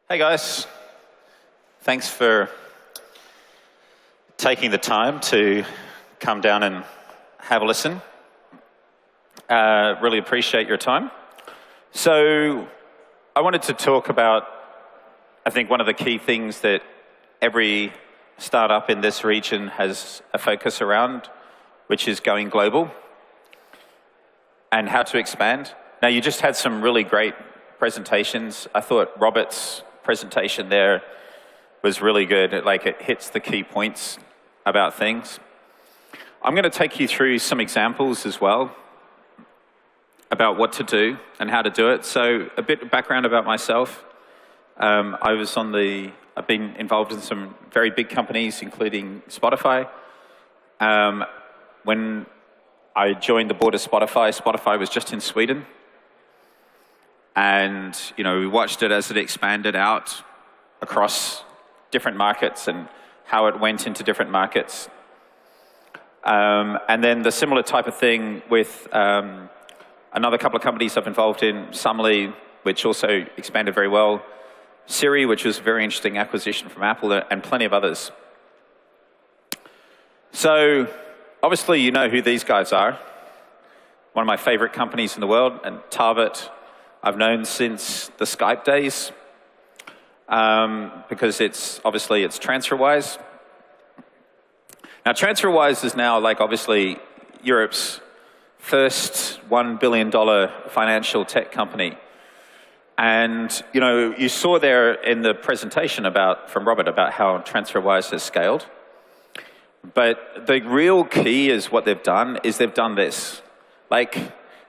Hey guys, thanks for taking the time to come down and have a listen. Really appreciate your time. So I wanted to talk about, I think, one of the key things that every startup in this region has a focus around, which is going global and how to expand. Now, you just had some really great presentations. I thought Robert's presentation there was really good. It hits the key points about things. I'm going to take you through some examples as well about what to do and how to do it. So a bit of background about myself. I've been involved in some very big companies, including Spotify. When I joined the board of Spotify, Spotify was just in Sweden. And we watched it as it expanded out across different markets and how it went into different markets. And then the similar type of thing with another couple of companies I've involved in, Sumly, which also expanded very well, Siri, which was a very interesting acquisition from Apple, and plenty of others. So obviously you know who these guys are. One of my favorite companies in the world, and Target, I've known since the Skype days, because it's TransferWise. Now, TransferWise is now obviously Europe's first $1 billion financial tech company. And you saw there in the presentation from Robert about how TransferWise has scaled. But the real key is what they've done is they've done this.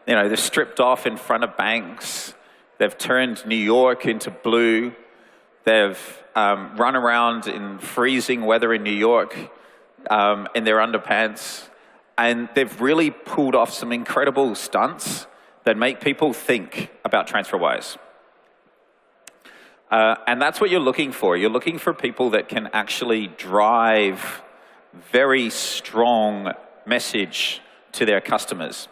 They've stripped off in front of banks. They've turned New York into blue. They've run around in freezing weather in New York in their underpants. And they've really pulled off some incredible stunts that make people think about TransferWise. And that's what you're looking for. You're looking for people that can actually drive very strong message to their customers.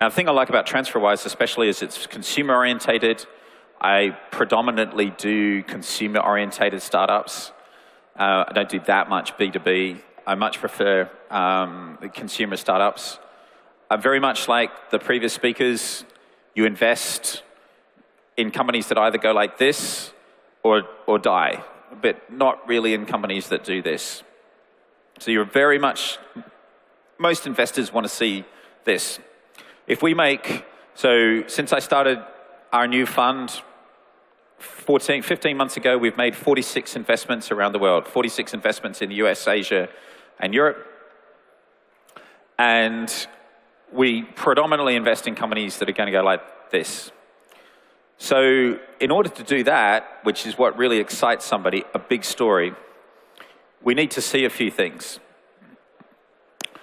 Now, the thing I like about TransferWise especially is it's consumer-orientated. I predominantly do consumer-orientated startups. I don't do that much B2B. I much prefer consumer startups. Very much like the previous speakers, you invest in companies that either go like this or die, but not really in companies that do this. So you're very much, most investors want to see this. If we since I started our new fund 15 months ago, we've made 46 investments around the world, 46 investments in the US, Asia, and Europe. And we predominantly invest in companies that are going to go like this. So in order to do that, which is what really excites somebody, a big story, we need to see a few things.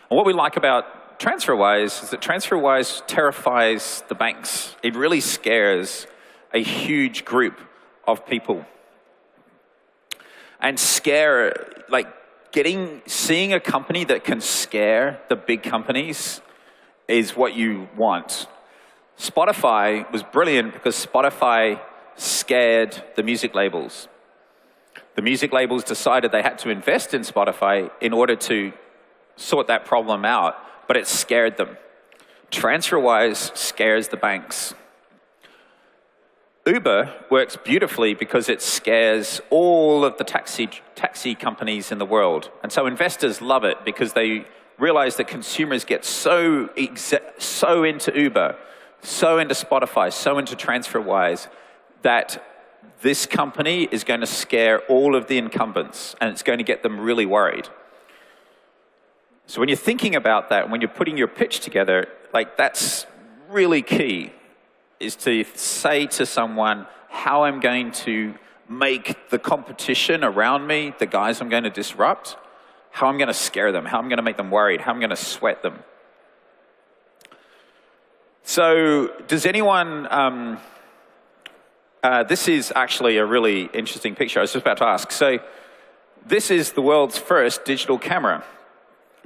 And what we like about TransferWise is that TransferWise terrifies the banks. It really scares a huge group of people. And seeing a company that can scare the big companies is what you want. Spotify was brilliant because Spotify scared the music labels. The music labels decided they had to invest in Spotify in order to sort that problem out, but it scared them. TransferWise scares the banks. Uber works beautifully because it scares all of the taxi companies in the world. And so investors love it because they realize that consumers get so into Uber, so into Spotify, so into TransferWise, that this company is going to scare all of the incumbents, and it's going to get them really worried. So when you're thinking about that, when you're putting your pitch together, that's really key, is to say to someone how I'm going to make the competition around me, the guys I'm going to disrupt, how I'm going to scare them, how I'm going to make them worried, how I'm going to sweat them. So does anyone, this is actually a really interesting picture. I was just about to ask. So this is the world's first digital camera.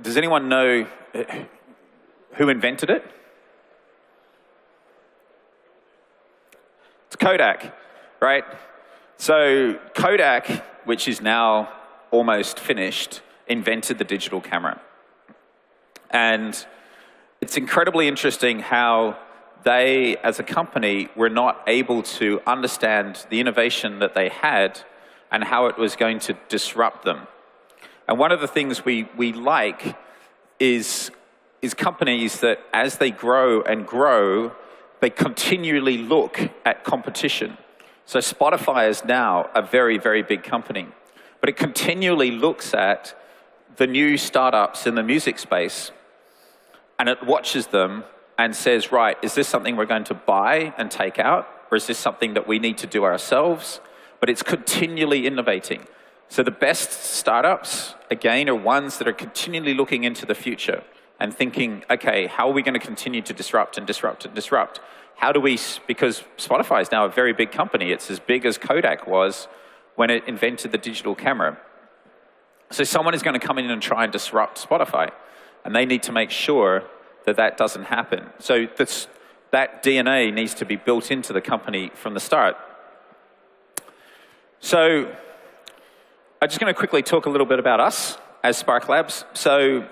Does anyone know who invented it? It's Kodak, right? So Kodak, which is now almost finished, invented the digital camera. And it's incredibly interesting how they, as a company, were not able to understand the innovation that they had and how it was going to disrupt them. And one of the things we like is companies that, as they grow and grow, they continually look at competition. So Spotify is now a very, very big company, but it continually looks at the new startups in the music space, and it watches them and says, right, is this something we're going to buy and take out, or is this something that we need to do ourselves? But it's continually innovating. So the best startups, again, are ones that are continually looking into the future and thinking, okay, how are we going to continue to disrupt and disrupt and disrupt? How do we, because Spotify is now a very big company. It's as big as Kodak was when it invented the digital camera. So someone is going to come in and try and disrupt Spotify, and they need to make sure that that doesn't happen. So that DNA needs to be built into the company from the start. So I'm just going to quickly talk a little bit about us as Sparklabs. So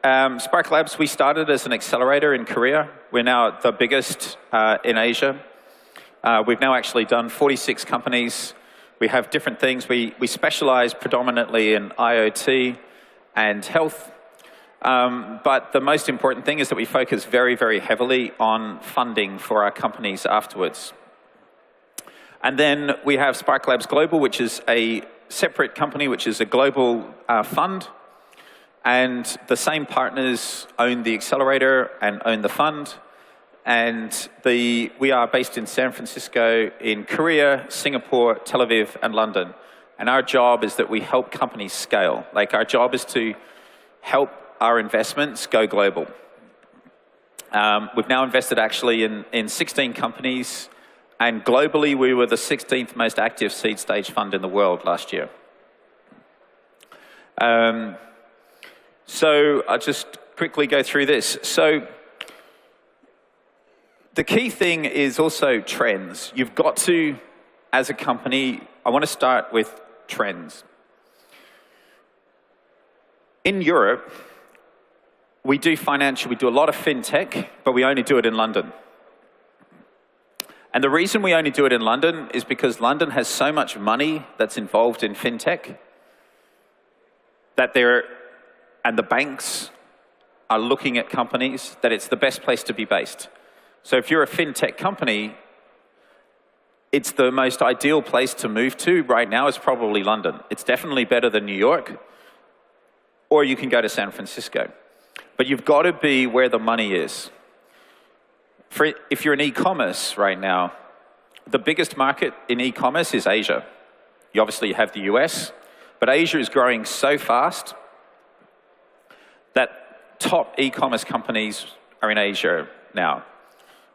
Sparklabs, we started as an accelerator in Korea. We're now the biggest in Asia. We've now actually done 46 companies. We have different things. We specialize predominantly in IoT and health. But the most important thing is that we focus very, very heavily on funding for our companies afterwards. And then we have Sparklabs Global, which is a separate company, which is a global fund. And the same partners own the accelerator and own the fund. And we are based in San Francisco, in Korea, Singapore, Tel Aviv, and London. And our job is that we help companies scale. Like, our job is to help our investments go global. We've now invested actually in 16 companies, and globally we were the 16th most active seed stage fund in the world last year. So I'll just quickly go through this. So the key thing is also trends. You've got to, as a company, I want to start with trends. In Europe, we do a lot of FinTech, but we only do it in London. And the reason we only do it in London is because London has so much money that's involved in FinTech that and the banks are looking at companies that it's the best place to be based. So if you're a FinTech company, it's the most ideal place to move to right now is probably London. It's definitely better than New York, or you can go to San Francisco. But you've got to be where the money is. If you're in e-commerce right now, the biggest market in e-commerce is Asia. You obviously have the US, but Asia is growing so fast that top e-commerce companies are in Asia now.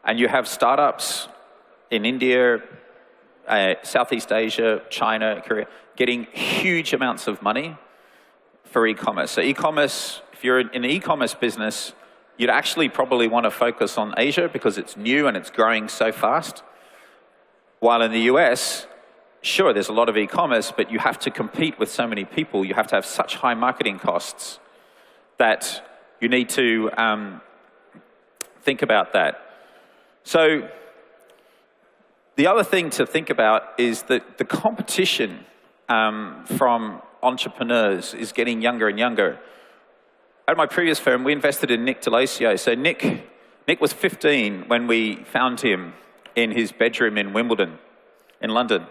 And you have startups in India, Southeast Asia, China, Korea, getting huge amounts of money for e-commerce. So e-commerce, if you're in an e-commerce business, you'd actually probably want to focus on Asia because it's new and it's growing so fast. While in the US, sure, there's a lot of e-commerce, but you have to compete with so many people. You have to have such high marketing costs that you need to think about that. So the other thing to think about is that the competition from entrepreneurs is getting younger and younger. At my previous firm, we invested in Nick Delosio. So Nick was 15 when we found him in his bedroom in Wimbledon, in London.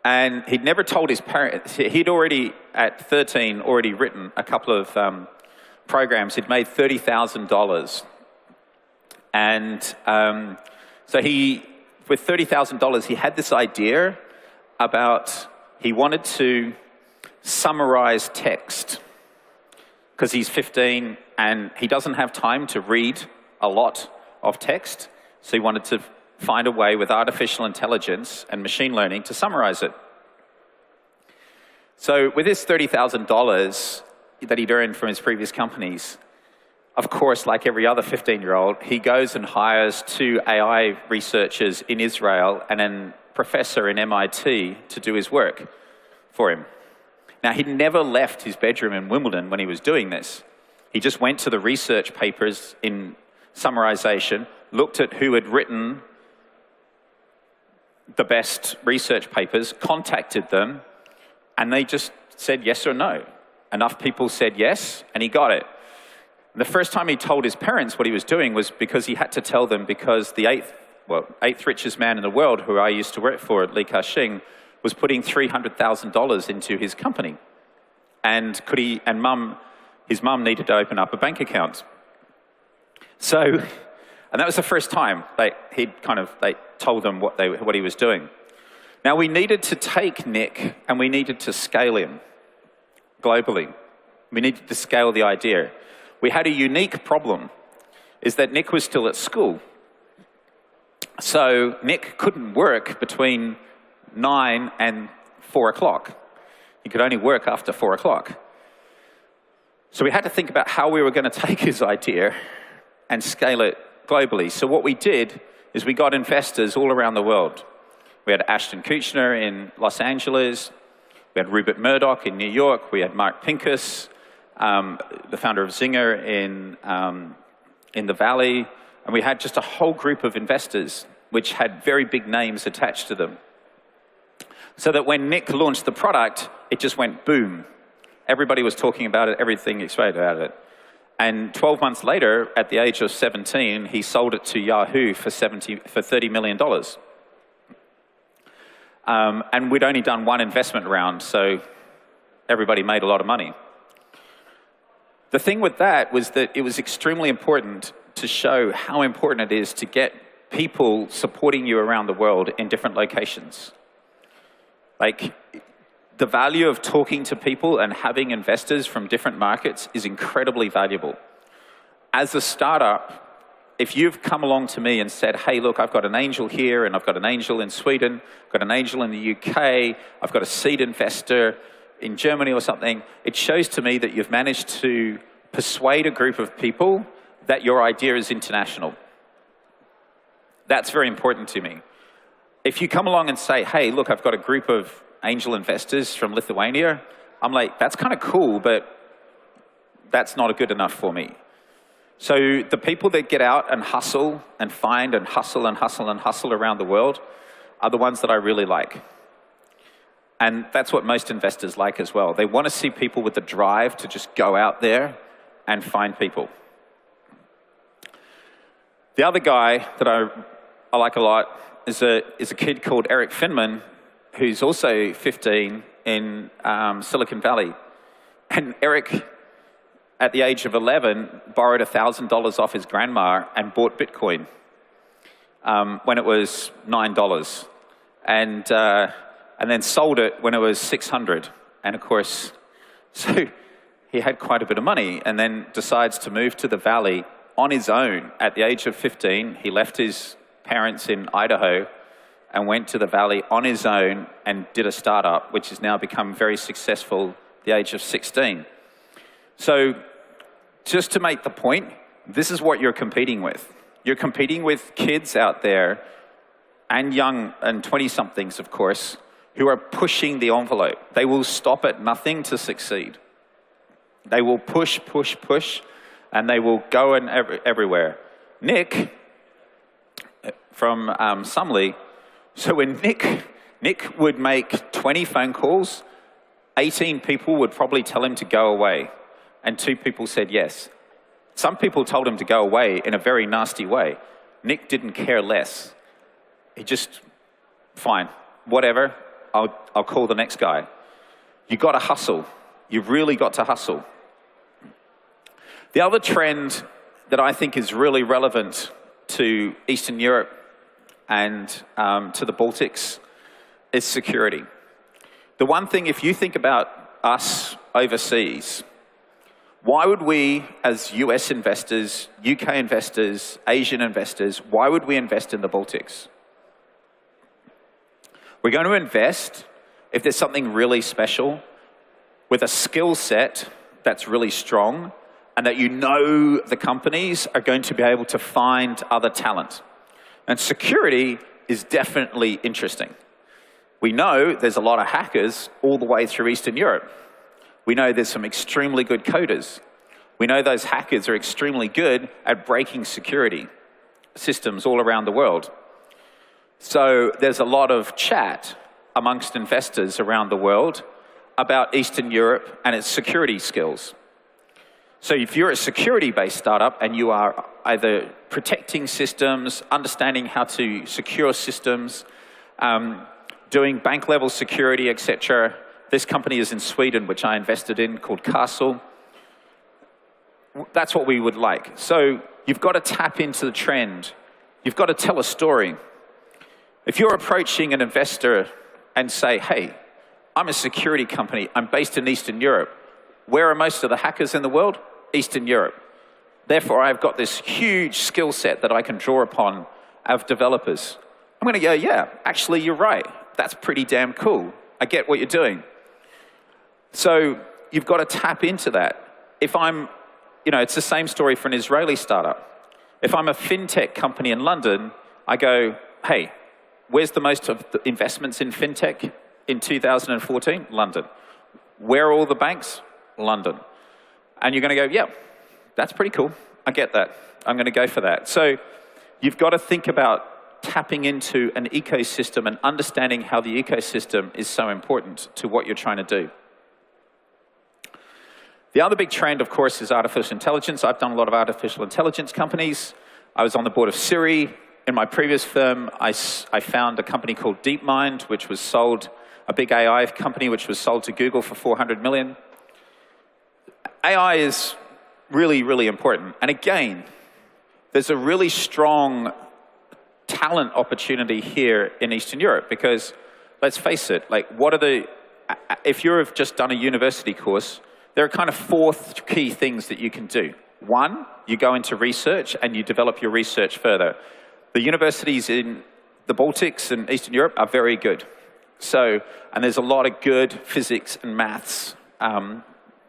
And he'd never told his parents. He'd already, at 13, already written a couple of programs. He'd made $30,000. And so with $30,000, he had this idea about, he wanted to summarize text. Because he's 15 and he doesn't have time to read a lot of text. So he wanted to find a way with artificial intelligence and machine learning to summarize it. So with his $30,000 that he'd earned from his previous companies, of course, like every other 15-year-old, he goes and hires 2 AI researchers in Israel and then professor in MIT to do his work for him. Now, he'd never left his bedroom in Wimbledon when he was doing this. He just went to the research papers in summarization, looked at who had written the best research papers, contacted them, and they just said yes or no. Enough people said yes, and he got it. And the first time he told his parents what he was doing was because he had to tell them, because the eighth richest man in the world, who I used to work for at Li Ka-shing, was putting $300,000 into his company. And his mum needed to open up a bank account. So, and that was the first time he'd told them what he was doing. Now, we needed to take Nick and we needed to scale him globally. We needed to scale the idea. We had a unique problem, is that Nick was still at school. So Nick couldn't work between 9 and 4 o'clock. He could only work after 4 o'clock. So we had to think about how we were going to take his idea and scale it globally. So what we did is we got investors all around the world. We had Ashton Kutcher in Los Angeles. We had Rupert Murdoch in New York. We had Mark Pincus, the founder of Zinger in the Valley. And we had just a whole group of investors which had very big names attached to them. So that when Nick launched the product, it just went boom. Everybody was talking about it, everything excited about it. And 12 months later, at the age of 17, he sold it to Yahoo for $30 million. And we'd only done one investment round, so everybody made a lot of money. The thing with that was that it was extremely important to show how important it is to get people supporting you around the world in different locations. Like, the value of talking to people and having investors from different markets is incredibly valuable. As a startup, if you've come along to me and said, hey, look, I've got an angel here, and I've got an angel in Sweden, I've got an angel in the UK, I've got a seed investor in Germany or something, it shows to me that you've managed to persuade a group of people that your idea is international. That's very important to me. If you come along and say, hey, look, I've got a group of angel investors from Lithuania, I'm like, that's kind of cool, but that's not good enough for me. So the people that get out and hustle and find and hustle and hustle and hustle around the world are the ones that I really like. And that's what most investors like as well. They want to see people with the drive to just go out there and find people. The other guy that I like a lot is a kid called Eric Finman, who's also 15 in Silicon Valley. And Eric, at the age of 11, borrowed $1,000 off his grandma and bought Bitcoin when it was $9. And then sold it when it was $600. And of course, so he had quite a bit of money, and then decides to move to the Valley on his own. At the age of 15, he left his parents in Idaho and went to the Valley on his own and did a startup, which has now become very successful at the age of 16. So just to make the point, this is what you're competing with. You're competing with kids out there, and young and 20-somethings, of course, who are pushing the envelope. They will stop at nothing to succeed. They will push, push, push, and they will go everywhere. Nick, from Sumley, so when Nick would make 20 phone calls, 18 people would probably tell him to go away, and 2 people said yes. Some people told him to go away in a very nasty way. Nick didn't care less. He just, fine, whatever, I'll call the next guy. You got to hustle. You've really got to hustle. The other trend that I think is really relevant to Eastern Europe and to the Baltics is security. The one thing, if you think about us overseas, why would we, as US investors, UK investors, Asian investors, why would we invest in the Baltics? We're going to invest if there's something really special with a skill set that's really strong, and that you know the companies are going to be able to find other talent. And security is definitely interesting. We know there's a lot of hackers all the way through Eastern Europe. We know there's some extremely good coders. We know those hackers are extremely good at breaking security systems all around the world. So there's a lot of chat amongst investors around the world about Eastern Europe and its security skills. So if you're a security-based startup and you are either protecting systems, understanding how to secure systems, doing bank-level security, etc. This company is in Sweden, which I invested in, called Castle. That's what we would like. So you've got to tap into the trend. You've got to tell a story. If you're approaching an investor and say, hey, I'm a security company, I'm based in Eastern Europe. Where are most of the hackers in the world? Eastern Europe. Therefore, I've got this huge skill set that I can draw upon of developers. I'm going to go, yeah, actually, you're right. That's pretty damn cool. I get what you're doing. So you've got to tap into that. If I'm, it's the same story for an Israeli startup. If I'm a FinTech company in London, I go, hey, where's the most of the investments in FinTech in 2014? London. Where are all the banks? London. And you're going to go, yeah, that's pretty cool. I get that. I'm going to go for that. So you've got to think about tapping into an ecosystem and understanding how the ecosystem is so important to what you're trying to do. The other big trend, of course, is artificial intelligence. I've done a lot of artificial intelligence companies. I was on the board of Siri. In my previous firm, I found a company called DeepMind, which was sold, a big AI company, which was sold to Google for $400 million. AI is really, really important. And again, there's a really strong talent opportunity here in Eastern Europe because, let's face it, like if you've just done a university course, there are kind of four key things that you can do. One, you go into research and you develop your research further. The universities in the Baltics and Eastern Europe are very good. So, and there's a lot of good physics and maths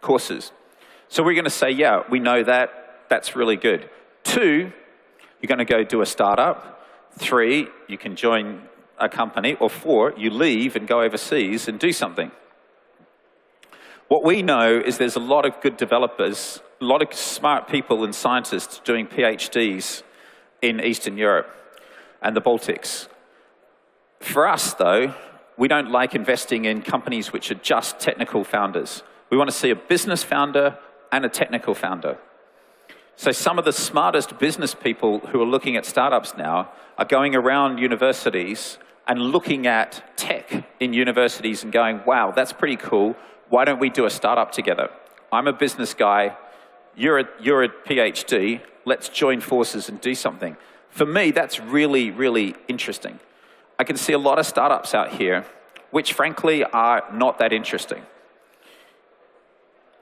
courses. So we're going to say, yeah, we know that. That's really good. Two, you're going to go do a startup. Three, you can join a company. Or four, you leave and go overseas and do something. What we know is there's a lot of good developers, a lot of smart people and scientists doing PhDs in Eastern Europe and the Baltics. For us, though, we don't like investing in companies which are just technical founders. We want to see a business founder and a technical founder. So some of the smartest business people who are looking at startups now are going around universities and looking at tech in universities and going, wow, that's pretty cool. Why don't we do a startup together? I'm a business guy. You're a PhD. Let's join forces and do something. For me, that's really, really interesting. I can see a lot of startups out here which, frankly, are not that interesting.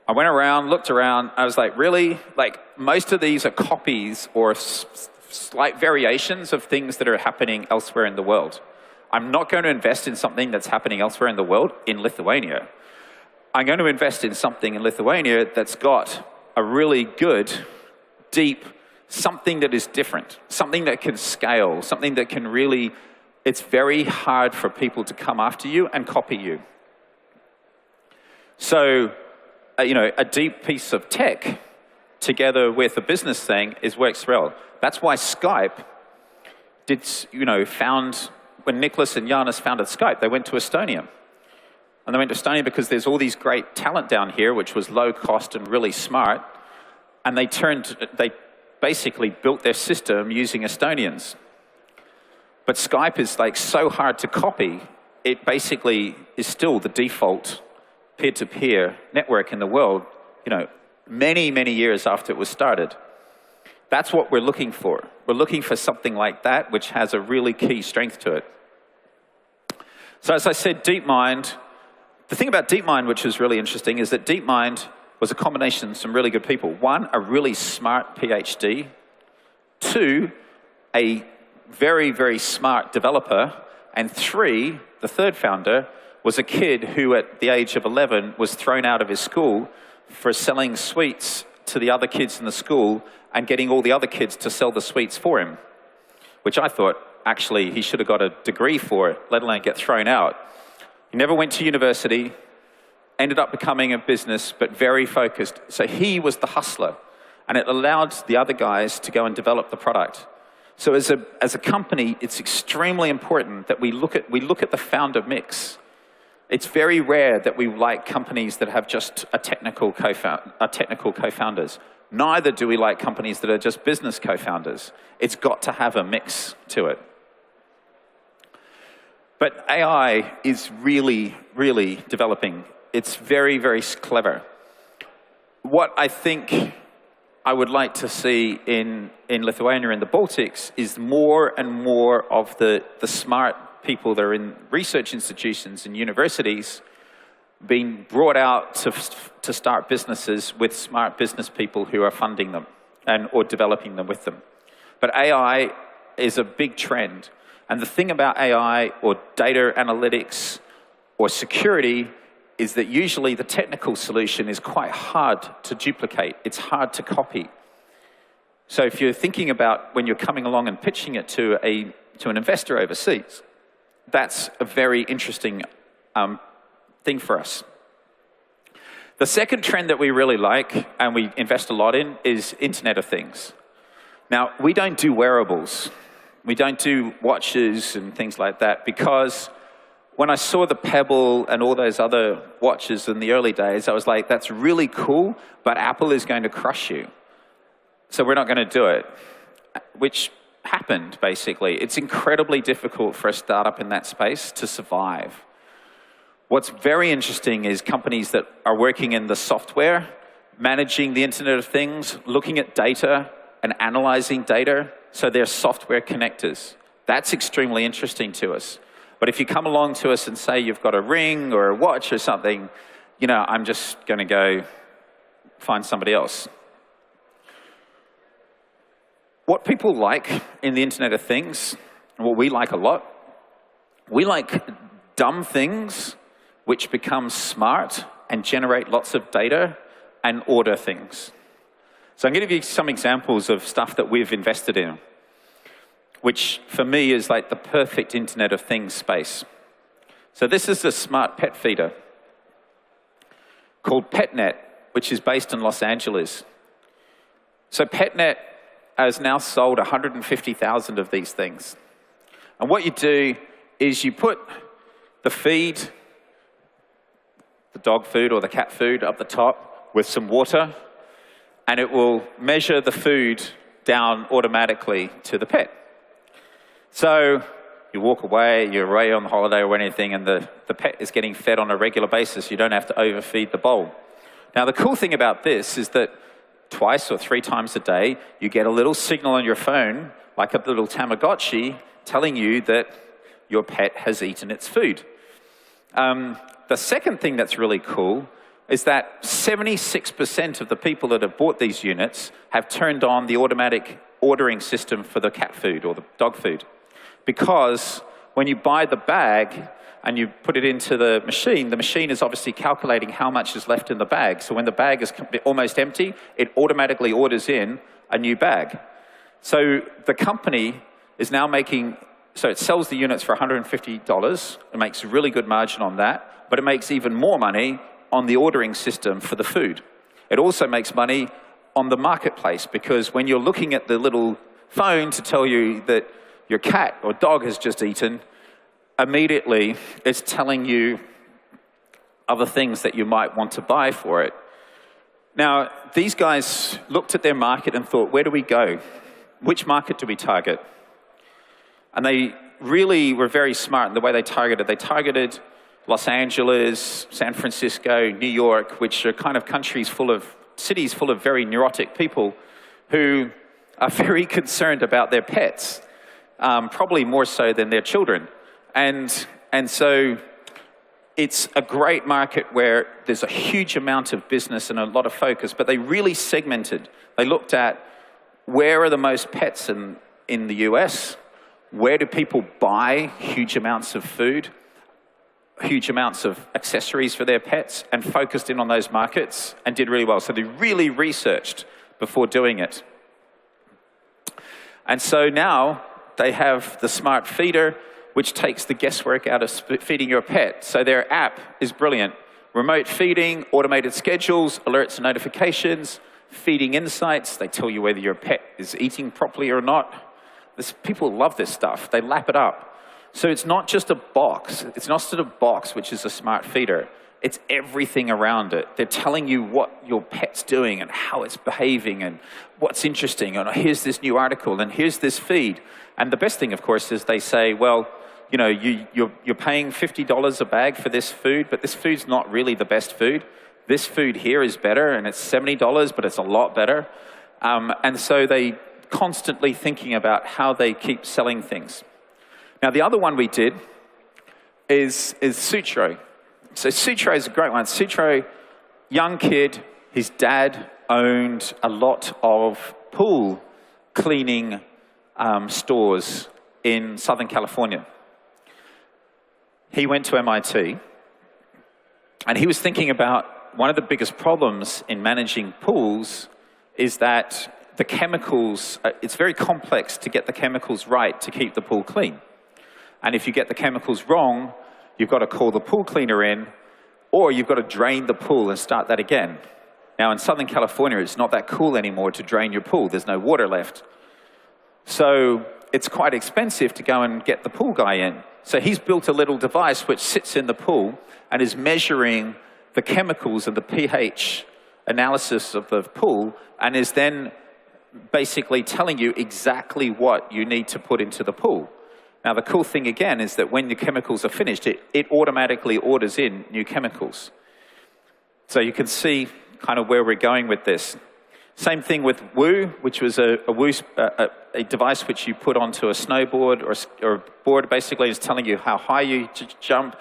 I went around, looked around, I was like, really? Like, most of these are copies or slight variations of things that are happening elsewhere in the world. I'm not going to invest in something that's happening elsewhere in the world in Lithuania. I'm going to invest in something in Lithuania that's got a really good, deep, something that is different, something that can scale, something that can really, it's very hard for people to come after you and copy you. So, a deep piece of tech together with a business thing works well. That's why Skype when Nicholas and Janis founded Skype, they went to Estonia. And they went to Estonia because there's all these great talent down here, which was low cost and really smart. And they basically built their system using Estonians. But Skype is like so hard to copy, it basically is still the default peer-to-peer network in the world, many, many years after it was started. That's what we're looking for. We're looking for something like that, which has a really key strength to it. So as I said, DeepMind, the thing about DeepMind, which is really interesting, is that DeepMind was a combination of some really good people. One, a really smart PhD. Two, a very, very smart developer. And three, the third founder, was a kid who at the age of 11 was thrown out of his school for selling sweets to the other kids in the school and getting all the other kids to sell the sweets for him. which I thought, actually, he should have got a degree for, let alone get thrown out. He never went to university, ended up becoming a business, but very focused. So he was the hustler, and it allowed the other guys to go and develop the product. So as a company, it's extremely important that we look at the founder mix. It's very rare that we like companies that have just a technical co-founders. Neither do we like companies that are just business co-founders. It's got to have a mix to it. But AI is really, really developing. It's very, very clever. What I think I would like to see in Lithuania and the Baltics is more and more of the smart people that are in research institutions and universities being brought out to start businesses with smart business people who are funding them or developing them with them. But AI is a big trend. And the thing about AI or data analytics or security is that usually the technical solution is quite hard to duplicate. It's hard to copy. So if you're thinking about when you're coming along and pitching it to an investor overseas, that's a very interesting thing for us. The second trend that we really like and we invest a lot in is Internet of Things. Now, we don't do wearables. We don't do watches and things like that because when I saw the Pebble and all those other watches in the early days, I was like, that's really cool, but Apple is going to crush you. So we're not going to do it, which happened, basically. It's incredibly difficult for a startup in that space to survive. What's very interesting is companies that are working in the software, managing the Internet of Things, looking at data and analyzing data, so they're software connectors. That's extremely interesting to us. But if you come along to us and say you've got a ring or a watch or something, you know, I'm just going to go find somebody else. What people like in the Internet of Things, and what we like a lot, we like dumb things which become smart and generate lots of data and order things. So I'm going to give you some examples of stuff that we've invested in, which for me is like the perfect Internet of Things space. So this is a smart pet feeder called Petnet, which is based in Los Angeles. So Petnet has now sold 150,000 of these things. And what you do is you put the feed, the dog food or the cat food up the top with some water, and it will measure the food down automatically to the pet. So you walk away, you're away on holiday or anything, and the pet is getting fed on a regular basis. You don't have to overfeed the bowl. Now, the cool thing about this is that twice or 3 times a day, you get a little signal on your phone, like a little Tamagotchi, telling you that your pet has eaten its food. The second thing that's really cool is that 76% of the people that have bought these units have turned on the automatic ordering system for the cat food or the dog food. Because when you buy the bag and you put it into the machine is obviously calculating how much is left in the bag. So when the bag is almost empty, it automatically orders in a new bag. So the company is now making, so it sells the units for $150. It makes a really good margin on that, but it makes even more money on the ordering system for the food. It also makes money on the marketplace because when you're looking at the little phone to tell you that your cat or dog has just eaten, immediately it's telling you other things that you might want to buy for it. Now, these guys looked at their market and thought, where do we go? Which market do we target? And they really were very smart in the way they targeted. They targeted Los Angeles, San Francisco, New York, which are kind of cities full of very neurotic people who are very concerned about their pets, probably more so than their children. And so it's a great market where there's a huge amount of business and a lot of focus, but they really segmented. They looked at where are the most pets in the US, where do people buy huge amounts of food, huge amounts of accessories for their pets, and focused in on those markets and did really well. So they really researched before doing it. And so now they have the smart feeder, which takes the guesswork out of feeding your pet. So their app is brilliant. Remote feeding, automated schedules, alerts and notifications, feeding insights. They tell you whether your pet is eating properly or not. People love this stuff. They lap it up. So it's not just a box. It's not just a box, which is a smart feeder. It's everything around it. They're telling you what your pet's doing and how it's behaving and what's interesting. And here's this new article and here's this feed. And the best thing, of course, is they say, well, you know, you're paying $50 a bag for this food, but this food's not really the best food. This food here is better, and it's $70, but it's a lot better. And so they constantly thinking about how they keep selling things. Now, the other one we did is Sutra. So Sutra is a great one. Sutra, young kid, his dad owned a lot of pool cleaning stores in Southern California. He went to MIT, and he was thinking about one of the biggest problems in managing pools is that the chemicals, it's very complex to get the chemicals right to keep the pool clean. And if you get the chemicals wrong, you've got to call the pool cleaner in, or you've got to drain the pool and start that again. Now, in Southern California, it's not that cool anymore to drain your pool. There's no water left. So it's quite expensive to go and get the pool guy in. So he's built a little device which sits in the pool and is measuring the chemicals and the pH analysis of the pool, and is then basically telling you exactly what you need to put into the pool. Now, the cool thing, again, is that when the chemicals are finished, it automatically orders in new chemicals. So you can see kind of where we're going with this. Same thing with Woo, which was a device which you put onto a snowboard or a board, basically is telling you how high you jump,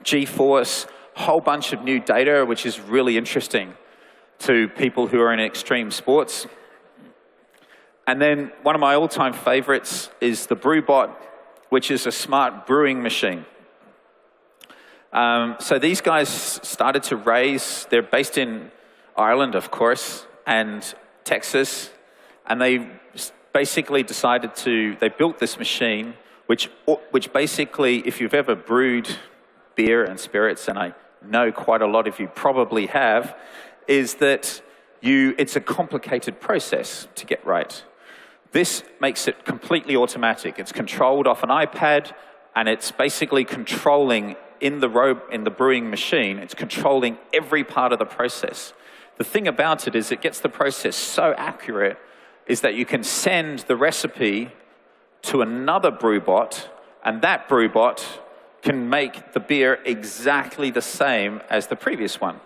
G-force, whole bunch of new data, which is really interesting to people who are in extreme sports. And then one of my all-time favorites is the BrewBot, which is a smart brewing machine. So these guys started to raise, they're based in Ireland, of course, and Texas, and they basically decided to, they built this machine, which basically, if you've ever brewed beer and spirits, and I know quite a lot of you probably have, is that it's a complicated process to get right. This makes it completely automatic. It's controlled off an iPad, and it's basically controlling in the brewing machine, it's controlling every part of the process. The thing about it is it gets the process so accurate is that you can send the recipe to another BrewBot, and that BrewBot can make the beer exactly the same as the previous one.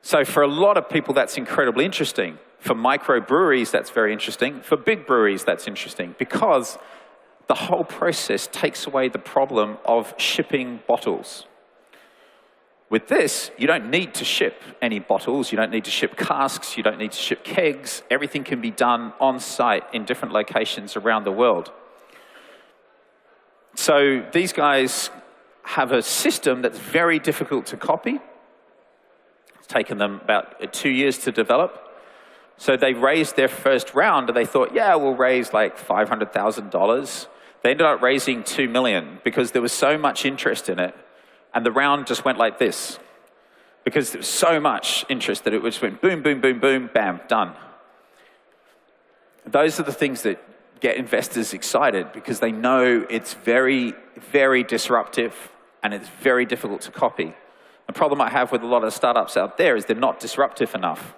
So for a lot of people, that's incredibly interesting. For microbreweries, that's very interesting. For big breweries, that's interesting, because the whole process takes away the problem of shipping bottles. With this, you don't need to ship any bottles, you don't need to ship casks, you don't need to ship kegs. Everything can be done on site in different locations around the world. So these guys have a system that's very difficult to copy. It's taken them about 2 years to develop. So they raised their first round, and they thought, yeah, we'll raise like $500,000. They ended up raising $2 million because there was so much interest in it. And the round just went like this, because there was so much interest that it just went boom, boom, boom, boom, bam, done. Those are the things that get investors excited, because they know it's very, very disruptive and it's very difficult to copy. The problem I have with a lot of startups out there is they're not disruptive enough.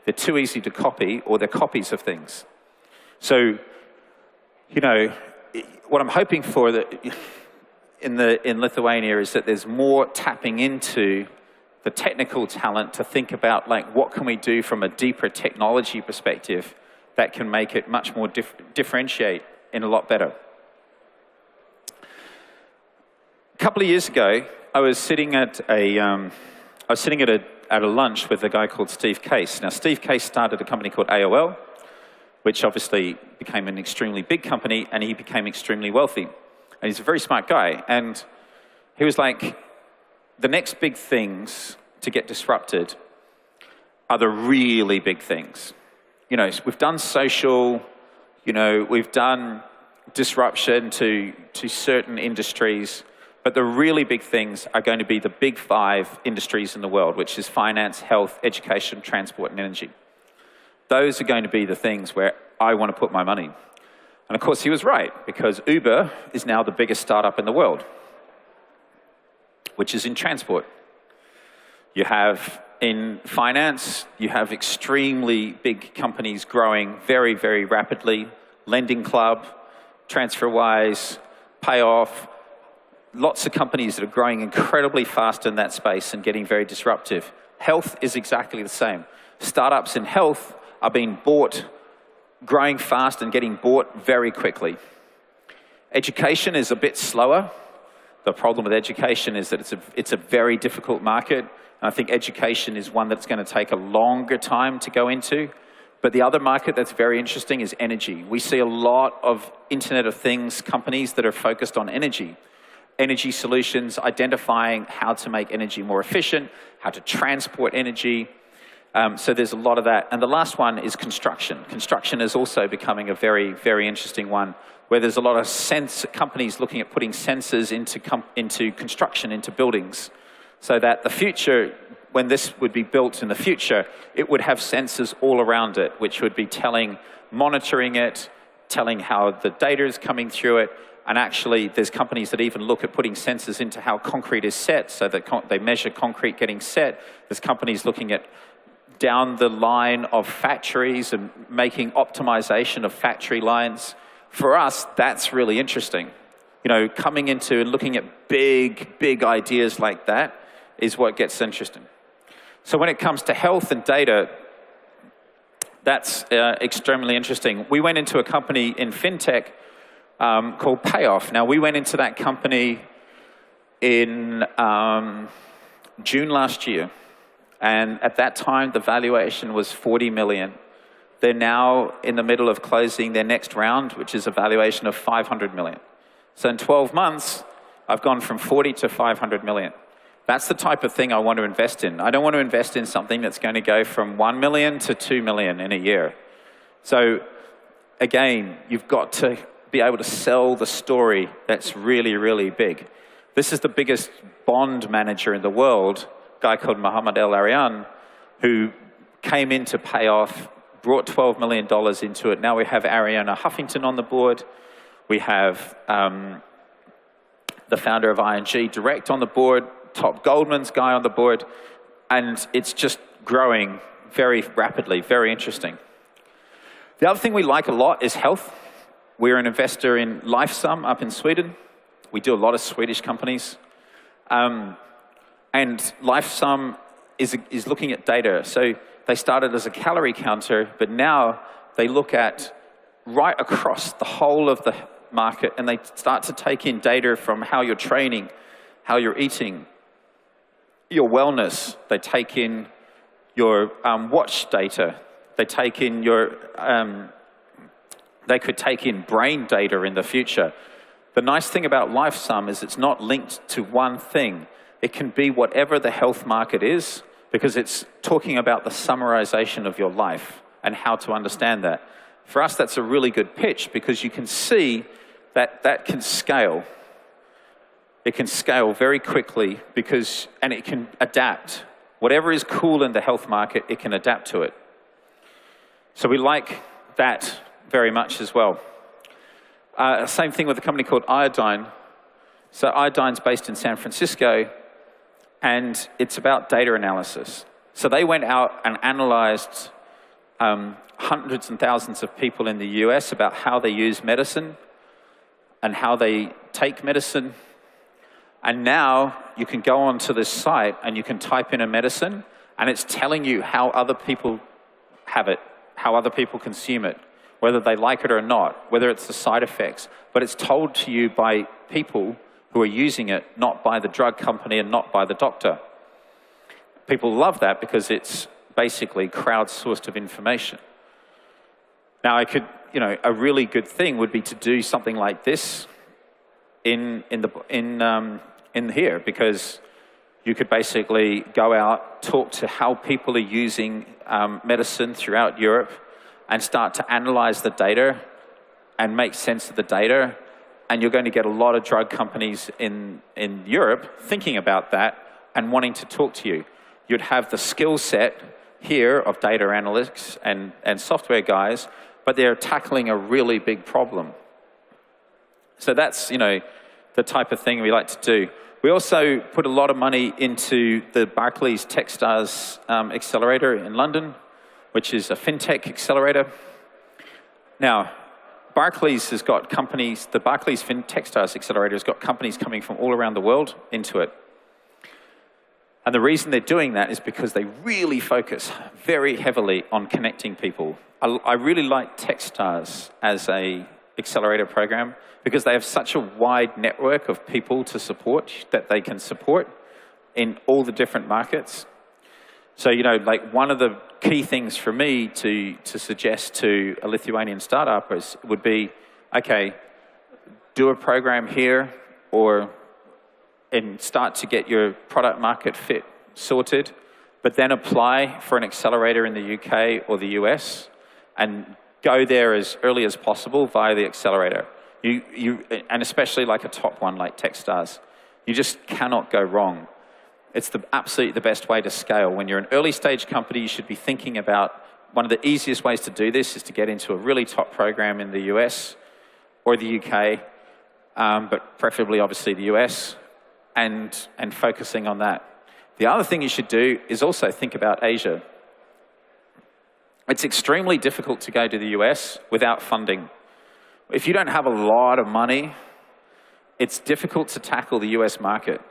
They're too easy to copy, or they're copies of things. So, you know, what I'm hoping for in Lithuania is that there's more tapping into the technical talent to think about, like, what can we do from a deeper technology perspective that can make it much more differentiate in a lot better. A couple of years ago, I was sitting at a lunch with a guy called Steve Case. Now, Steve Case started a company called AOL, which obviously became an extremely big company, and he became extremely wealthy. And he's a very smart guy. And he was like, the next big things to get disrupted are the really big things. You know, we've done social, We've done disruption to certain industries, but the really big things are going to be the big 5 industries in the world, which is finance, health, education, transport, and energy. Those are going to be the things where I want to put my money. And of course, he was right, because Uber is now the biggest startup in the world, which is in transport. You have, in finance, you have extremely big companies growing very, very rapidly. Lending Club, TransferWise, Payoff, lots of companies that are growing incredibly fast in that space and getting very disruptive. Health is exactly the same. Startups in health are being bought, growing fast and getting bought very quickly. Education is a bit slower. The problem with education is that it's a very difficult market. And I think education is one that's going to take a longer time to go into. But the other market that's very interesting is energy. We see a lot of Internet of Things companies that are focused on energy. Energy solutions, identifying how to make energy more efficient, how to transport energy. So there's a lot of that. And the last one is construction. Construction is also becoming a very, very interesting one, where there's a lot of companies looking at putting sensors into construction, into buildings, so that the future, when this would be built in the future, it would have sensors all around it, which would be monitoring it, telling how the data is coming through it. And actually, there's companies that even look at putting sensors into how concrete is set, so that they measure concrete getting set. There's companies looking at down the line of factories and making optimization of factory lines. For us, that's really interesting. Coming into and looking at big, big ideas like that is what gets interesting. So when it comes to health and data, that's extremely interesting. We went into a company in FinTech called Payoff. Now, we went into that company in June last year. And at that time, the valuation was 40 million. They're now in the middle of closing their next round, which is a valuation of 500 million. So in 12 months, I've gone from 40 to 500 million. That's the type of thing I want to invest in. I don't want to invest in something that's going to go from 1 million to 2 million in a year. So again, you've got to be able to sell the story that's really, really big. This is the biggest bond manager in the world, a guy called Mohammed El Arian, who came into Payoff, brought $12 million into it. Now we have Ariana Huffington on the board. We have the founder of ING Direct on the board, top Goldman's guy on the board, and it's just growing very rapidly, very interesting. The other thing we like a lot is health. We're an investor in LifeSum up in Sweden. We do a lot of Swedish companies. And LifeSum is looking at data. So they started as a calorie counter, but now they look at right across the whole of the market, and they start to take in data from how you're training, how you're eating, your wellness. They take in your watch data. They take in your, they could take in brain data in the future. The nice thing about LifeSum is it's not linked to one thing. It can be whatever the health market is, because it's talking about the summarization of your life and how to understand that. For us, that's a really good pitch, because you can see that that can scale. It can scale very quickly, and it can adapt. Whatever is cool in the health market, it can adapt to it. So we like that very much as well. Same thing with a company called Iodine. So Iodine's based in San Francisco, and it's about data analysis. So they went out and analyzed hundreds and thousands of people in the US about how they use medicine and how they take medicine. And now you can go onto this site and you can type in a medicine, and it's telling you how other people have it, how other people consume it, whether they like it or not, whether it's the side effects. But it's told to you by people who are using it, not by the drug company and not by the doctor. People love that because it's basically crowdsourced of information. Now, a really good thing would be to do something like this in here, because you could basically go out, talk to how people are using medicine throughout Europe, and start to analyze the data and make sense of the data. And you're going to get a lot of drug companies in Europe thinking about that and wanting to talk to you. You'd have the skill set here of data analytics and software guys, but they're tackling a really big problem. So that's, the type of thing we like to do. We also put a lot of money into the Barclays TechStars accelerator in London, which is a FinTech accelerator. Now, Barclays has got companies, the Barclays TechStars accelerator has got companies coming from all around the world into it. And the reason they're doing that is because they really focus very heavily on connecting people. I really like TechStars as a accelerator program because they have such a wide network of people to support that they can support in all the different markets. So, like one of the key things for me to suggest to a Lithuanian startup would be, okay, do a program here and start to get your product market fit sorted, but then apply for an accelerator in the UK or the US and go there as early as possible via the accelerator. And especially like a top one like TechStars, you just cannot go wrong. It's absolutely the best way to scale. When you're an early stage company, you should be thinking about one of the easiest ways to do this is to get into a really top program in the US or the UK, but preferably obviously the US, and focusing on that. The other thing you should do is also think about Asia. It's extremely difficult to go to the US without funding. If you don't have a lot of money, it's difficult to tackle the US market.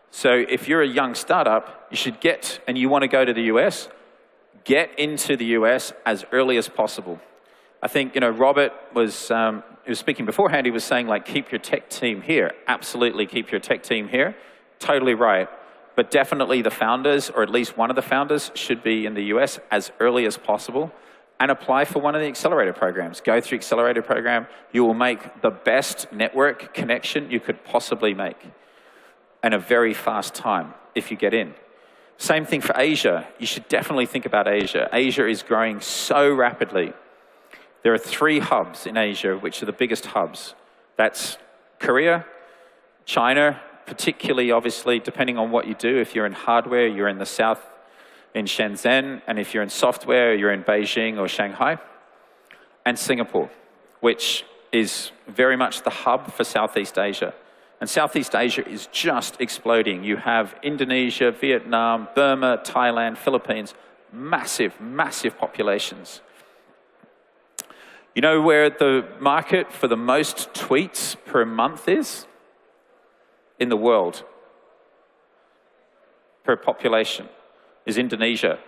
So if you're a young startup, you should and you want to go to the US, get into the US as early as possible. I think, Robert he was speaking beforehand, he was saying, like, keep your tech team here. Absolutely keep your tech team here. Totally right. But definitely the founders, or at least one of the founders, should be in the US as early as possible and apply for one of the accelerator programs. Go through accelerator program. You will make the best network connection you could possibly make in a very fast time if you get in. Same thing for Asia. You should definitely think about Asia. Asia is growing so rapidly. There are 3 hubs in Asia, which are the biggest hubs. That's Korea, China, particularly, obviously, depending on what you do. If you're in hardware, you're in the south in Shenzhen, and if you're in software, you're in Beijing or Shanghai, and Singapore, which is very much the hub for Southeast Asia. And Southeast Asia is just exploding. You have Indonesia, Vietnam, Burma, Thailand, Philippines, massive, massive populations. You know where the market for the most tweets per month is? In the world, per population, is Indonesia.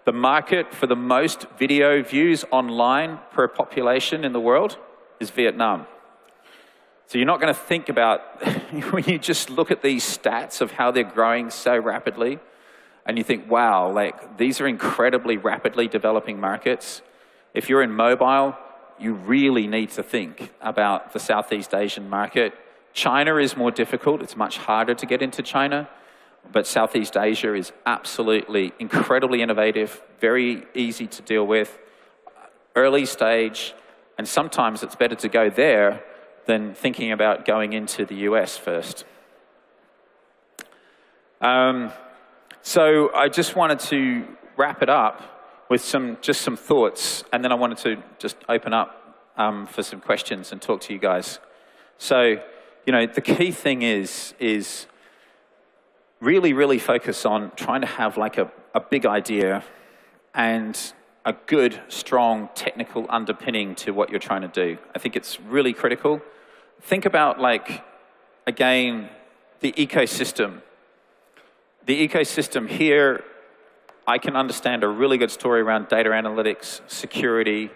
The market for the most video views online per population in the world is Vietnam. So you're not going to think about, when you just look at these stats of how they're growing so rapidly, and you think, wow, like these are incredibly rapidly developing markets. If you're in mobile, you really need to think about the Southeast Asian market. China is more difficult. It's much harder to get into China. But Southeast Asia is absolutely incredibly innovative, very easy to deal with, early stage, and sometimes it's better to go there than thinking about going into the US first. So I just wanted to wrap it up with just some thoughts, and then I wanted to just open up for some questions and talk to you guys. So, the key thing is really, really focus on trying to have like a big idea and a good, strong technical underpinning to what you're trying to do. I think it's really critical. Think about, like, again, the ecosystem. The ecosystem here, I can understand a really good story around data analytics, security.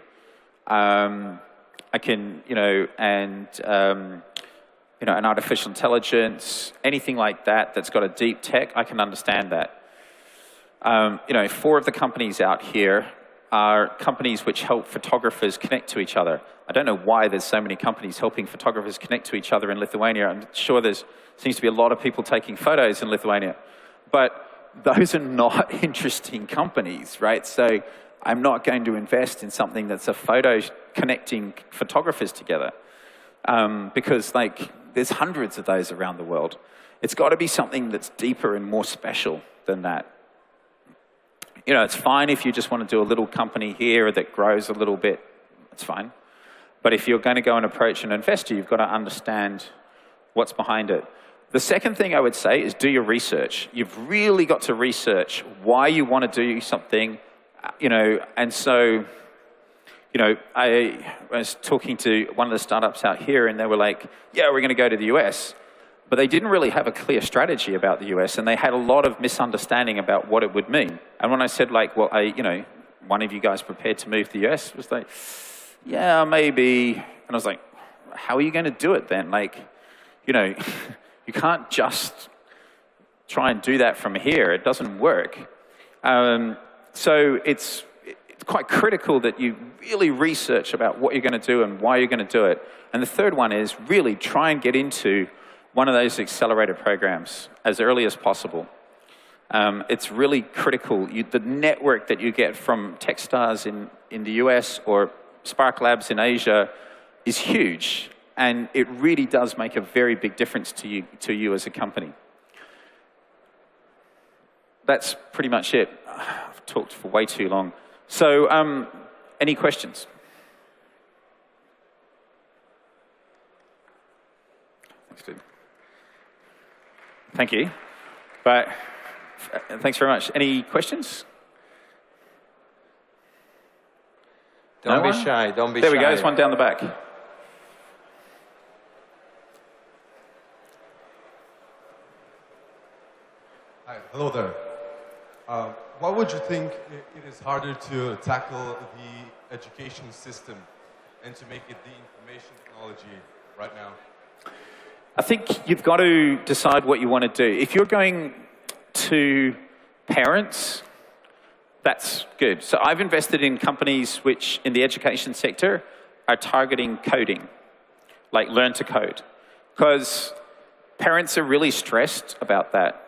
I can, and artificial intelligence, anything like that that's got a deep tech, I can understand that. 4 of the companies out here are companies which help photographers connect to each other. I don't know why there's so many companies helping photographers connect to each other in Lithuania. I'm sure seems to be a lot of people taking photos in Lithuania. But those are not interesting companies, right? So I'm not going to invest in something that's a photo connecting photographers together. Because like, there's hundreds of those around the world. It's got to be something that's deeper and more special than that. You know, it's fine if you just want to do a little company here that grows a little bit. It's fine. But if you're going to go and approach an investor, you've got to understand what's behind it. The second thing I would say is do your research. You've really got to research why you want to do something, you know, and so, you know, I was talking to one of the startups out here, and they were like, yeah, we're going to go to the US. But they didn't really have a clear strategy about the US, and they had a lot of misunderstanding about what it would mean. And when I said, like, well, you know, one of you guys prepared to move to the US? Was like, yeah, maybe. And I was like, how are you going to do it then? Like, you know, you can't just try and do that from here. It doesn't work. So it's quite critical that you really research about what you're going to do and why you're going to do it. And the third one is really try and get into one of those accelerator programs as early as possible. It's really critical. The network that you get from TechStars in the US or Sparklabs in Asia is huge. And it really does make a very big difference to you as a company. That's pretty much it. I've talked for way too long. So, any questions? Thanks, dude. Thank you. But thanks very much. Any questions? Don't be shy. Don't be shy. There we go. There's one down the back. Hi. Hello there. Why would you think it is harder to tackle the education system and to make it the information technology right now? I think you've got to decide what you want to do. If you're going to parents, that's good. So I've invested in companies which, in the education sector, are targeting coding, like learn to code. Because parents are really stressed about that.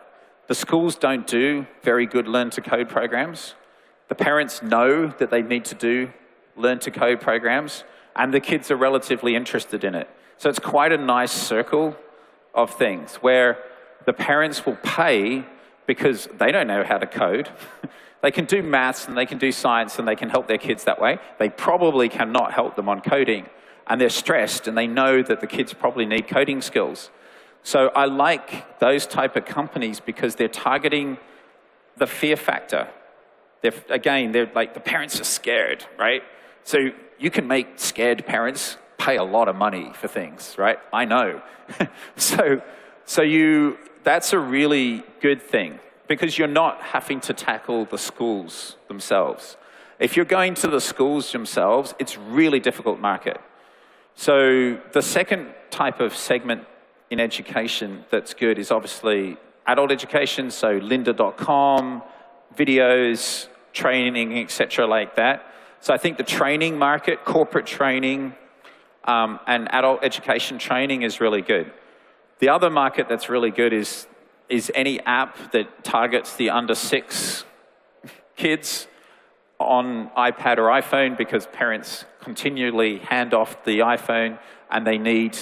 The schools don't do very good learn to code programs. The parents know that they need to do learn to code programs, and the kids are relatively interested in it. So it's quite a nice circle of things where the parents will pay because they don't know how to code. They can do maths and they can do science and they can help their kids that way. They probably cannot help them on coding, and they're stressed and they know that the kids probably need coding skills. So I like those type of companies because they're targeting the fear factor. Again, they're like, the parents are scared, right? So you can make scared parents pay a lot of money for things, right? I know. So that's a really good thing because you're not having to tackle the schools themselves. If you're going to the schools themselves, it's really difficult market. So the second type of segment in education that's good is obviously adult education, so lynda.com, videos, training, etc. like that. So I think the training market, corporate training, and adult education training is really good. The other market that's really good is any app that targets the under 6 kids on iPad or iPhone because parents continually hand off the iPhone and they need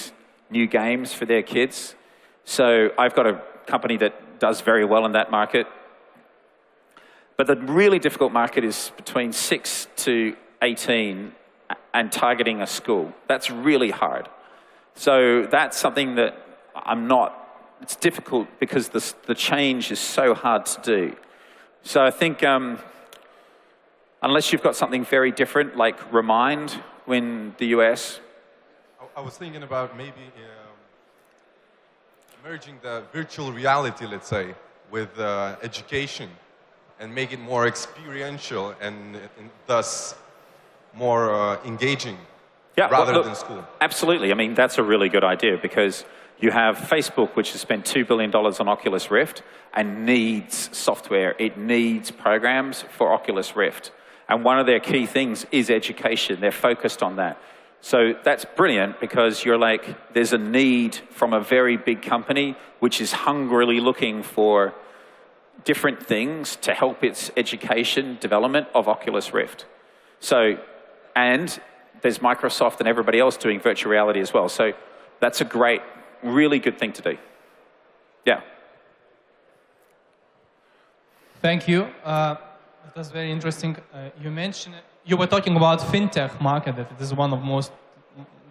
new games for their kids. So I've got a company that does very well in that market. But the really difficult market is between 6 to 18 and targeting a school. That's really hard. So that's something that it's difficult because the change is so hard to do. So I think unless you've got something very different like Remind in the US. I was thinking about maybe merging the virtual reality, let's say, with education and make it more experiential and thus more engaging rather than school. Absolutely. I mean, that's a really good idea because you have Facebook, which has spent $2 billion on Oculus Rift and needs software. It needs programs for Oculus Rift. And one of their key things is education. They're focused on that. So that's brilliant because you're like, there's a need from a very big company which is hungrily looking for different things to help its education development of Oculus Rift. So, and there's Microsoft and everybody else doing virtual reality as well. So that's a great, really good thing to do. Yeah. Thank you. It was very interesting. You mentioned, you were talking about FinTech market, that it is one of the most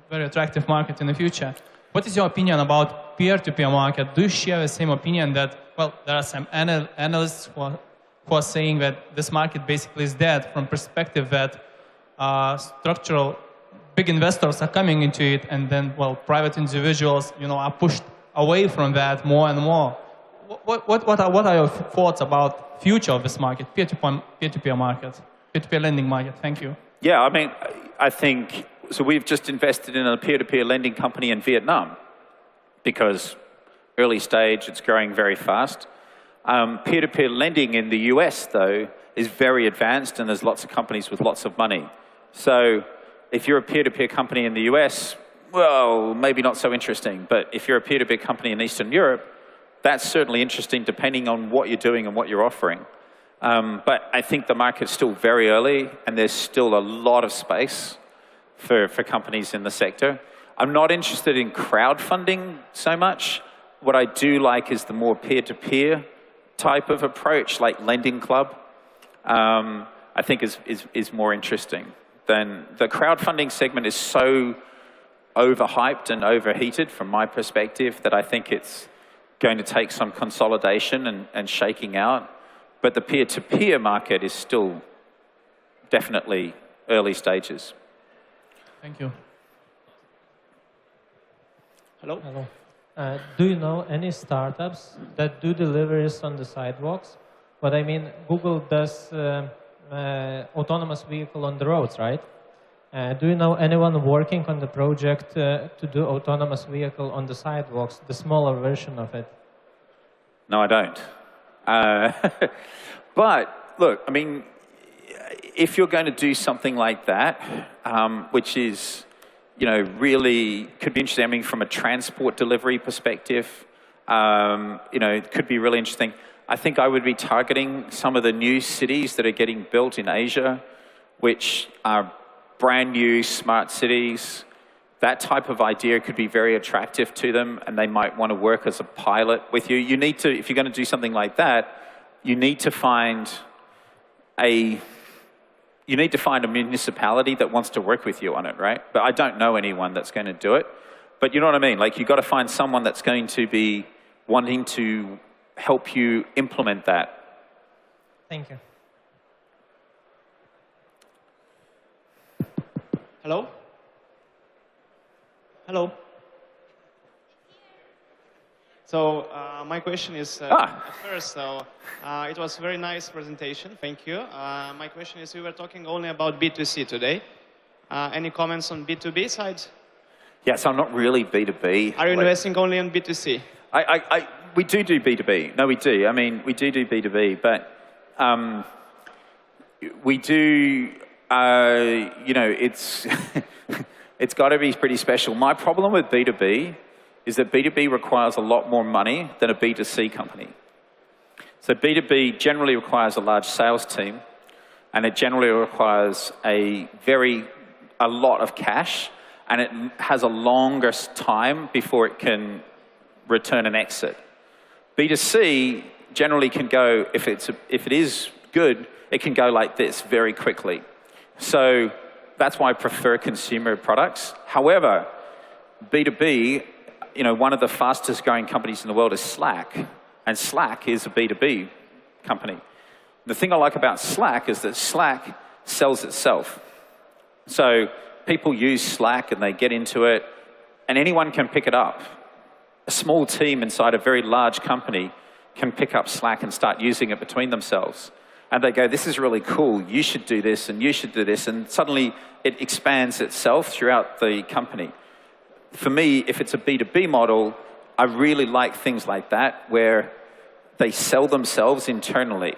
very attractive market in the future. What is your opinion about peer-to-peer market? Do you share the same opinion that, well, there are some analysts who are saying that this market basically is dead from perspective that structural big investors are coming into it, and then, well, private individuals, are pushed away from that more and more. What are your thoughts about future of this market, peer-to-peer market, peer-to-peer lending market? Thank you. Yeah, I mean, I think, so we've just invested in a peer-to-peer lending company in Vietnam because early stage, it's growing very fast. Peer-to-peer lending in the US, though, is very advanced, and there's lots of companies with lots of money. So if you're a peer-to-peer company in the US, well, maybe not so interesting. But if you're a peer-to-peer company in Eastern Europe, that's certainly interesting depending on what you're doing and what you're offering. But I think the market's still very early, and there's still a lot of space for companies in the sector. I'm not interested in crowdfunding so much. What I do like is the more peer-to-peer type of approach, like Lending Club, I think is more interesting. Then the crowdfunding segment is so overhyped and overheated from my perspective that I think it's going to take some consolidation and shaking out. But the peer-to-peer market is still definitely early stages. Thank you. Hello. Hello. Do you know any startups that do deliveries on the sidewalks? What I mean, Google does autonomous vehicle on the roads, right? Do you know anyone working on the project to do autonomous vehicle on the sidewalks, the smaller version of it? No, I don't. But look, I mean, if you're going to do something like that, which is, really could be interesting. I mean, from a transport delivery perspective, it could be really interesting. I think I would be targeting some of the new cities that are getting built in Asia, which are brand new smart cities. That type of idea could be very attractive to them, and they might want to work as a pilot with you. You need to, if you're going to do something like that, you need to find a municipality that wants to work with you on it, right? But I don't know anyone that's going to do it. But you know what I mean? Like, you've got to find someone that's going to be wanting to help you implement that. Thank you. Hello? Hello? So my question is, first, it was a very nice presentation. Thank you. My question is, we were talking only about B2C today. Any comments on B2B side? Yes, I'm not really B2B. Are you investing only in B2C? We do B2B. No, we do. I mean, we do B2B, but we do, it's, it's got to be pretty special. My problem with B2B is that B2B requires a lot more money than a B2C company. So B2B generally requires a large sales team, and it generally requires a lot of cash, and it has a longer time before it can return an exit. B2C generally can go, if it is good, it can go like this very quickly. So that's why I prefer consumer products. However, B2B, one of the fastest growing companies in the world is Slack, and Slack is a B2B company. The thing I like about Slack is that Slack sells itself. So people use Slack and they get into it, and anyone can pick it up. A small team inside a very large company can pick up Slack and start using it between themselves. And they go, this is really cool, you should do this, and you should do this, and suddenly it expands itself throughout the company. For me, if it's a B2B model, I really like things like that, where they sell themselves internally.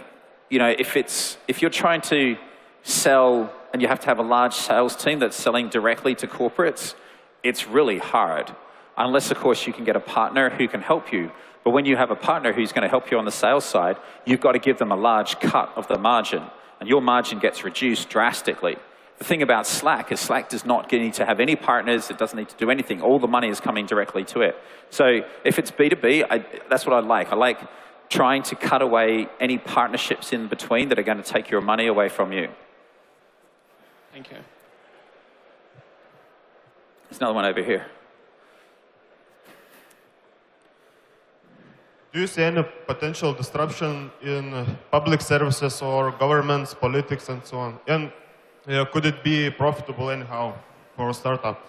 If you're trying to sell, and you have to have a large sales team that's selling directly to corporates, it's really hard. Unless, of course, you can get a partner who can help you. But when you have a partner who's going to help you on the sales side, you've got to give them a large cut of the margin. And your margin gets reduced drastically. The thing about Slack is Slack does not need to have any partners. It doesn't need to do anything. All the money is coming directly to it. So if it's B2B, that's what I like. I like trying to cut away any partnerships in between that are going to take your money away from you. Thank you. There's another one over here. Do you see any potential disruption in public services or governments, politics, and so on? And could it be profitable anyhow for a startup?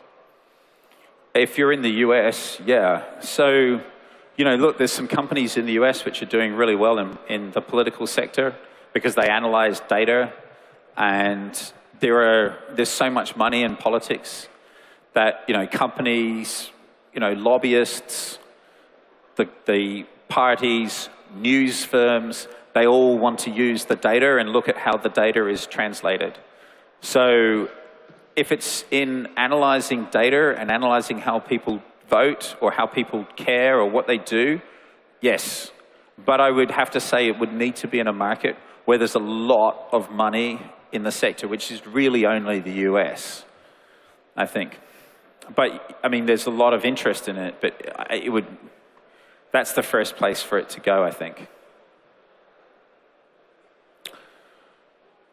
If you're in the US, yeah. So, you know, look, there's some companies in the US which are doing really well in the political sector because they analyze data, and there's so much money in politics that, you know, companies, you know, lobbyists, the parties, news firms, they all want to use the data and look at how the data is translated. So if it's in analyzing data and analyzing how people vote or how people care or what they do, yes. But I would have to say it would need to be in a market where there's a lot of money in the sector, which is really only the US, I think. But, I mean, there's a lot of interest in it, but that's the first place for it to go, I think.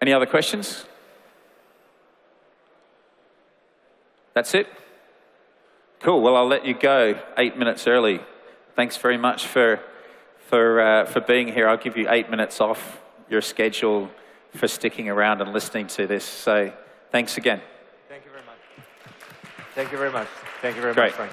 Any other questions? That's it? Cool. Well, I'll let you go 8 minutes early. Thanks very much for being here. I'll give you 8 minutes off your schedule for sticking around and listening to this. So thanks again. Thank you very much. Thank you very much. Thank you very Great. much, Frank.